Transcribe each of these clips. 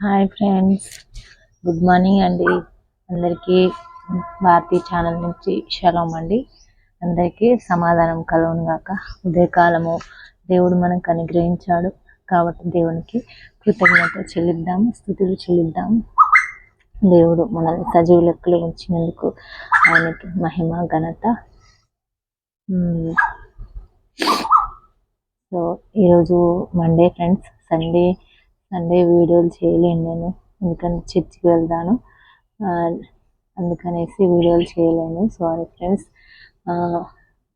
Hi friends, good morning అండి. అందరికీ Bharati channel నుంచి షలోమ్ అండి. అందరికీ సమాధానం కలుగును గాక. ఉదయకాలము దేవుడు మనకు అనుగ్రహించాడు కాబట్టి దేవునికి కృతజ్ఞత చెల్లిద్దాము, స్తుతులు చెల్లిద్దాము. దేవుడు మనల్ని సజీవ లెక్కలు ఉంచినందుకు ఆయనకి మహిమ ఘనత. సో ఈరోజు మండే ఫ్రెండ్స్, సండే వీడియోలు చేయలేను నేను, ఎందుకంటే చర్చికి వెళ్తాను, అందుకనేసి వీడియోలు చేయలేను. Sorry friends.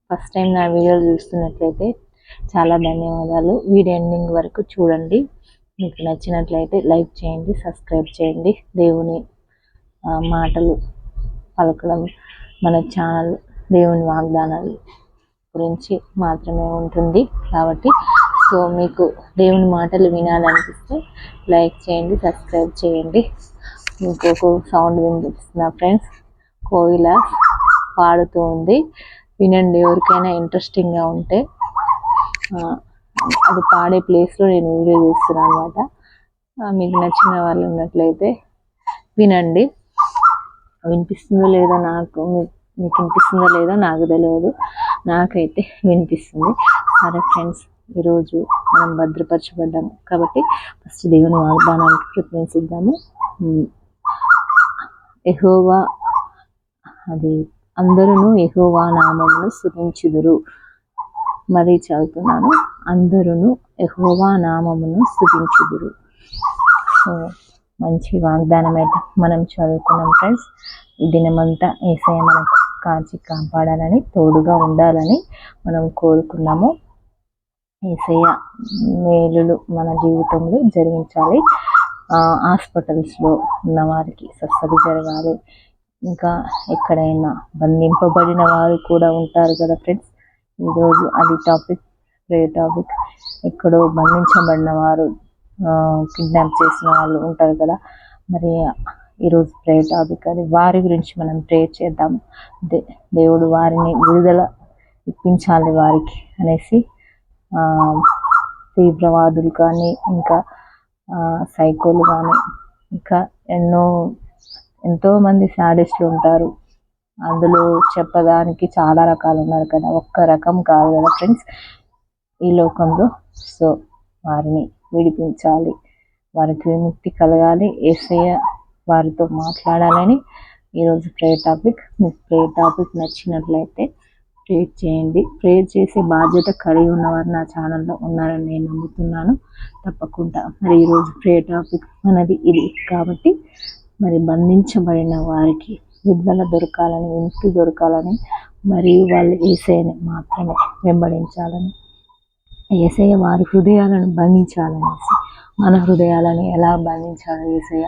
ఫస్ట్ టైం నా వీడియోలు చూస్తున్నట్లయితే చాలా ధన్యవాదాలు. వీడియో ఎండింగ్ వరకు చూడండి. మీకు నచ్చినట్లయితే లైక్ చేయండి, సబ్స్క్రైబ్ చేయండి. దేవుని మాటలు పలకడం మన ఛానల్ దేవుని వాగ్దానాలు గురించి మాత్రమే ఉంటుంది కాబట్టి, సో మీకు దేవుని మాటలు వినాలనిపిస్తే లైక్ చేయండి, సబ్స్క్రైబ్ చేయండి. ఇంకొక సౌండ్ వినిపిస్తున్నా ఫ్రెండ్స్, కోయిల పాడుతూ ఉంది, వినండి. ఎవరికైనా ఇంట్రెస్టింగ్గా ఉంటే అది పాడే ప్లేస్లో నేను వీడియో చేస్తున్నాను అనమాట. మీకు నచ్చిన వాళ్ళు ఉన్నట్లయితే వినండి. వినిపిస్తుందో లేదో మీకు వినిపిస్తుందో లేదో నాకు తెలియదు, నాకైతే వినిపిస్తుంది. సరే ఫ్రెండ్స్, ఈరోజు మనం భద్రపరచబడ్డాము కాబట్టి ఫస్ట్ దేవుని వాగ్దానానికి కృతజ్ఞిద్దాము. యెహోవా అది అందరూ యెహోవా నామమును స్తుతించుదురు. మరి చదువుతున్నాను, అందరూ యెహోవా నామమును స్తుతించుదురు. సో మంచి వాగ్దానం అయితే మనం చదువుకున్నాం ఫ్రెండ్స్. ఈ దినమంతా యేసయ్య మనకు కాచి కాపాడాలని, తోడుగా ఉండాలని మనం కోరుకున్నాము. యేసయ్య మేలులు మన జీవితంలో జరిగించాలి. హాస్పిటల్స్లో ఉన్న వారికి స్వస్థత జరగాలి. ఇంకా ఎక్కడైనా బంధింపబడిన వారు కూడా ఉంటారు కదా ఫ్రెండ్స్. ఈరోజు అది ప్రేయర్ టాపిక్. ఎక్కడో బంధించబడిన వారు, కిడ్నాప్ చేసిన వాళ్ళు ఉంటారు కదా, మరి ఈరోజు ప్రేయర్ టాపిక్ అది. వారి గురించి మనం ప్రేయర్ చేద్దాము. దేవుడు వారిని విడుదల ఇప్పించాలి వారికి అనేసి. తీవ్రవాదులు కానీ, ఇంకా సైకోలు కానీ, ఇంకా ఎంతోమంది శాడిస్టులు ఉంటారు. అందులో చెప్పడానికి చాలా రకాలు ఉన్నారు కదా, ఒక్క రకం కాదు కదా ఫ్రెండ్స్ ఈ లోకంలో. సో వారిని విడిపించాలి, వారికి విముక్తి కలగాలి. యేసయ్య వారితో మాట్లాడాలని ఈరోజు ప్రేయర్ టాపిక్. మీకు ప్రేయర్ టాపిక్ నచ్చినట్లయితే ప్రేయర్ చేయండి. ప్రేయర్ చేసే బాధ్యత కలిగి ఉన్నవారు నా ఛానల్లో ఉన్నారని నేను నమ్ముతున్నాను. తప్పకుండా మరి ఈరోజు ప్రేయర్ టాపిక్ మనది ఇది కాబట్టి, మరి బంధించబడిన వారికి విడుదల దొరకాలని, విముక్తి దొరకాలని, మరియు వాళ్ళు యేసయ్యని మాత్రమే వెంబడించాలని, యేసయ్య వారి హృదయాలను బంధించాలనేసి. మన హృదయాలను ఎలా బంధించాలో యేసయ్య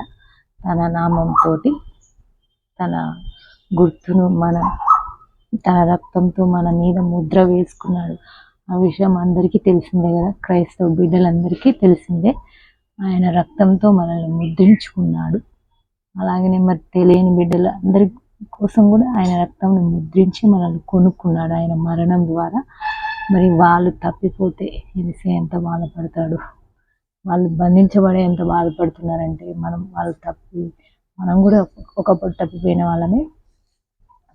తన నామంతో, తన గుర్తును తన రక్తంతో మన మీద ముద్ర వేసుకున్నాడు. ఆ విషయం అందరికీ తెలిసిందే కదా, క్రైస్తవ బిడ్డలందరికీ తెలిసిందే. ఆయన రక్తంతో మనల్ని ముద్రించుకున్నాడు. అలాగనే మరి తెలియని బిడ్డల అందరి కోసం కూడా ఆయన రక్తంని ముద్రించి మనల్ని కొనుక్కున్నాడు ఆయన మరణం ద్వారా. మరి వాళ్ళు తప్పిపోతే యేసయ్య ఎంత బాధపడతాడు. వాళ్ళు బంధించబడే ఎంత బాధపడుతున్నారంటే, మనం కూడా ఒకప్పుడు తప్పిపోయిన వాళ్ళమే.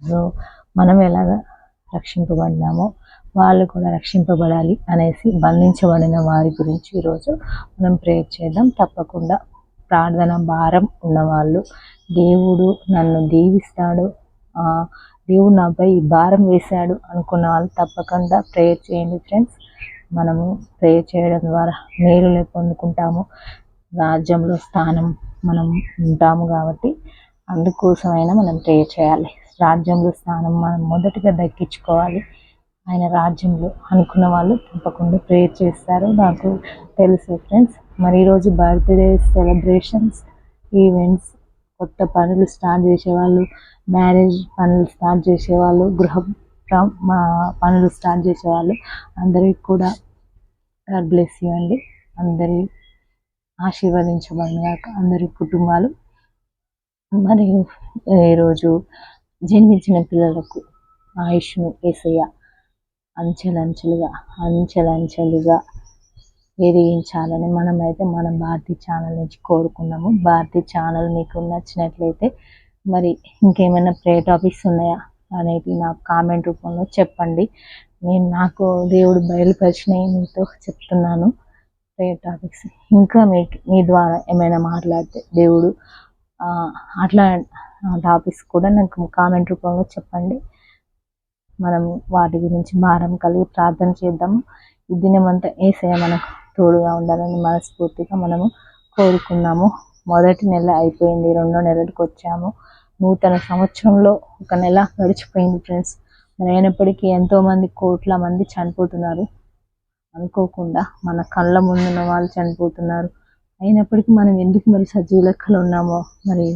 సో మనం ఎలాగ రక్షింపబడినామో వాళ్ళు కూడా రక్షింపబడాలి అనేసి బంధించబడిన వారి గురించి ఈరోజు మనం ప్రేయర్ చేద్దాం. తప్పకుండా ప్రార్థన భారం ఉన్నవాళ్ళు, దేవుడు నన్ను దీవిస్తాడు, దేవుడు నాపై భారం వేశాడు అనుకున్న వాళ్ళు తప్పకుండా ప్రేయర్ చేయండి ఫ్రెండ్స్. మనము ప్రేయర్ చేయడం ద్వారా మేలుని పొందుకుంటాము, రాజ్యంలో స్థానం మనం ఉంటాము కాబట్టి అందుకోసమైనా మనం ప్రేయర్ చేయాలి. రాజ్యంలో స్థానం మనం మొదటగా దక్కించుకోవాలి ఆయన రాజ్యంలో అనుకున్న వాళ్ళు తప్పకుండా ప్రేయర్ చేస్తారు, నాకు తెలుసు ఫ్రెండ్స్. మరి ఈరోజు బర్త్డే సెలబ్రేషన్స్, ఈవెంట్స్, కొత్త పనులు స్టార్ట్ చేసేవాళ్ళు, మ్యారేజ్ పనులు స్టార్ట్ చేసేవాళ్ళు, పనులు స్టార్ట్ చేసేవాళ్ళు అందరికి కూడా గాడ్ బ్లెస్ యూ అండి. అందరి ఆశీర్వదించబడినాక అందరి కుటుంబాలు. మరియు ఈరోజు జన్మించిన పిల్లలకు ఆయుష్ను యేసయ్య అంచెలంచెలుగా ఎదిగించాలని మనమైతే మన భారతీ ఛానల్ నుంచి కోరుకున్నాము. భారతీ ఛానల్ మీకు నచ్చినట్లయితే మరి ఇంకేమైనా ప్రే టాపిక్స్ ఉన్నాయా అనేది నాకు కామెంట్ రూపంలో చెప్పండి. నాకు దేవుడు బయలుపరిచినవి మీతో చెప్తున్నాను ప్రే టాపిక్స్. ఇంకా మీ ద్వారా ఏమైనా మాట్లాడితే దేవుడు అట్లా టాపిక్స్ కూడా నాకు కామెంట్ రూపంలో చెప్పండి. మనం వాటి గురించి భారం కలిగి ప్రార్థన చేద్దాము. ఈ దినమంతా యేసయ్య మనకు తోడుగా ఉండాలని మనస్ఫూర్తిగా మనము కోరుకున్నాము. మొదటి నెల అయిపోయింది, 2వ నెలకి వచ్చాము. నూతన సంవత్సరంలో ఒక నెల గడిచిపోయింది ఫ్రెండ్స్. మరి అయినప్పటికీ ఎంతోమంది, కోట్ల మంది చనిపోతున్నారు. అనుకోకుండా మన కళ్ళ ముందున్న వాళ్ళు చనిపోతున్నారు. అయినప్పటికీ మనం ఎందుకు మరి సజీవ లెక్కలు ఉన్నామో మరి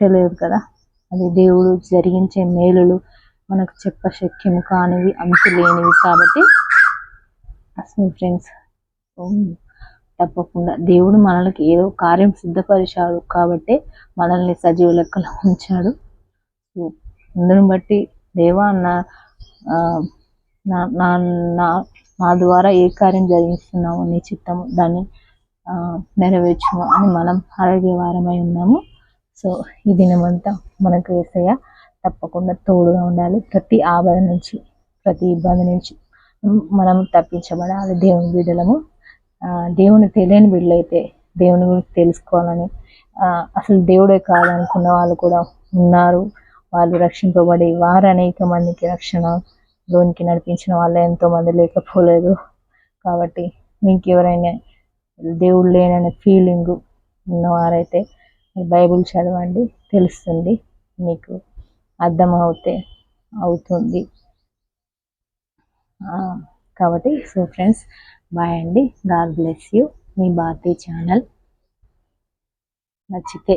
తెలియదు కదా. అది దేవుడు జరిగించే మేలులు మనకు చెప్పశక్యము కానివి, అంతు లేనివి. కాబట్టి అసలు ఫ్రెండ్స్ తప్పకుండా దేవుడు మనకి ఏదో కార్యం సిద్ధపరిచాడు కాబట్టి మనల్ని సజీవ లెక్కలో ఉంచాడు. అందుని బట్టి దేవా నా ద్వారా ఏ కార్యం జరిగిస్తున్నాము, నీ చిత్తము దాన్ని నెరవేర్చుము అని మనం అడిగే వారమై ఉన్నాము. సో ఈ దినమంతా మనకు యేసయ్య తప్పకుండా తోడుగా ఉండాలి. ప్రతి ఆపద నుంచి, ప్రతి ఇబ్బంది నుంచి మనం తప్పించబడాలి. దేవుని బిడ్డలము. దేవుని తెలియని బిడ్డలైతే దేవుని గురించి తెలుసుకోవాలని, అసలు దేవుడే కాదనుకున్న వాళ్ళు కూడా ఉన్నారు. వాళ్ళు రక్షింపబడి వారు అనేక మందికి రక్షణలోనికి నడిపించిన వాళ్ళు ఎంతోమంది లేకపోలేదు. కాబట్టి మీకు ఎవరైనా దేవుడు లేననే ఫీలింగ్ ఉన్నవారైతే బైబిల్ చదవండి, తెలుస్తుంది, మీకు అర్థం అవుతుంది. కాబట్టి సో ఫ్రెండ్స్, బాయ్ అండి. God bless you. మీ భారతీ ఛానల్ నచ్చితే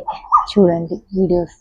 చూడండి వీడియోస్.